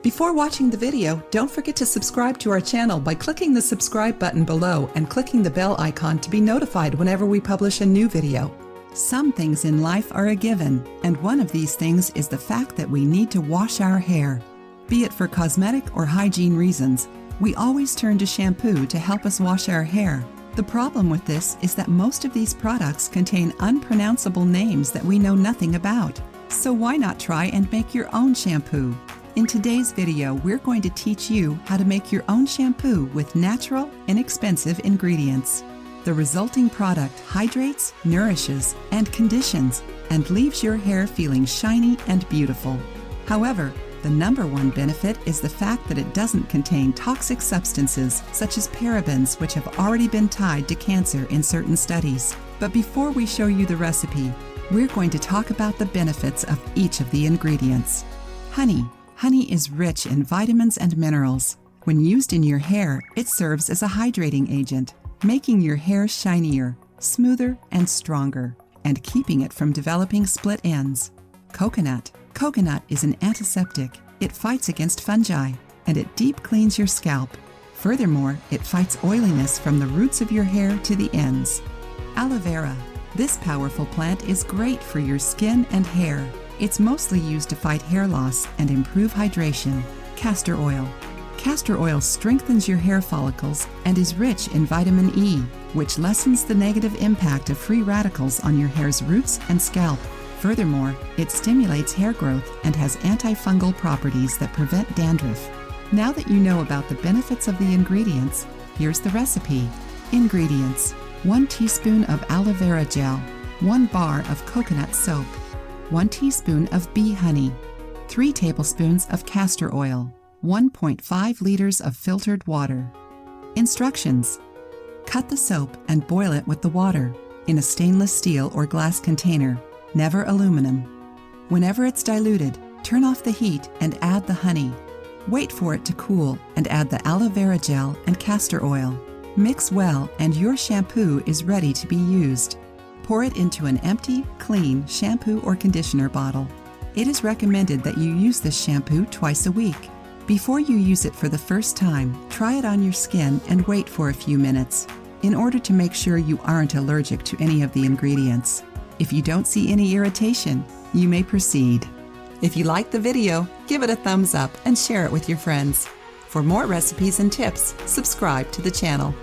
Before watching the video, don't forget to subscribe to our channel by clicking the subscribe button below and clicking the bell icon to be notified whenever we publish a new video. Some things in life are a given, and one of these things is the fact that we need to wash our hair. Be it for cosmetic or hygiene reasons, we always turn to shampoo to help us wash our hair. The problem with this is that most of these products contain unpronounceable names that we know nothing about. So why not try and make your own shampoo? In today's video, we're going to teach you how to make your own shampoo with natural, inexpensive ingredients. The resulting product hydrates, nourishes, and conditions, and leaves your hair feeling shiny and beautiful. However, the number one benefit is the fact that it doesn't contain toxic substances such as parabens, which have already been tied to cancer in certain studies. But before we show you the recipe, we're going to talk about the benefits of each of the ingredients. Honey. Honey is rich in vitamins and minerals. When used in your hair, it serves as a hydrating agent, making your hair shinier, smoother, and stronger, and keeping it from developing split ends. Coconut. Coconut is an antiseptic. It fights against fungi, and it deep cleans your scalp. Furthermore, it fights oiliness from the roots of your hair to the ends. Aloe vera. This powerful plant is great for your skin and hair. It's mostly used to fight hair loss and improve hydration. Castor oil. Castor oil strengthens your hair follicles and is rich in vitamin E, which lessens the negative impact of free radicals on your hair's roots and scalp. Furthermore, it stimulates hair growth and has antifungal properties that prevent dandruff. Now that you know about the benefits of the ingredients, here's the recipe. Ingredients: 1 teaspoon of aloe vera gel, 1 bar of coconut soap, 1 teaspoon of bee honey, 3 tablespoons of castor oil, 1.5 liters of filtered water. Instructions: cut the soap and boil it with the water in a stainless steel or glass container, never aluminum. Whenever it's diluted, turn off the heat and add the honey. Wait for it to cool and add the aloe vera gel and castor oil. Mix well and your shampoo is ready to be used. Pour it into an empty, clean shampoo or conditioner bottle. It is recommended that you use this shampoo twice a week. Before you use it for the first time, try it on your skin and wait for a few minutes in order to make sure you aren't allergic to any of the ingredients. If you don't see any irritation, you may proceed. If you liked the video, give it a thumbs up and share it with your friends. For more recipes and tips, subscribe to the channel.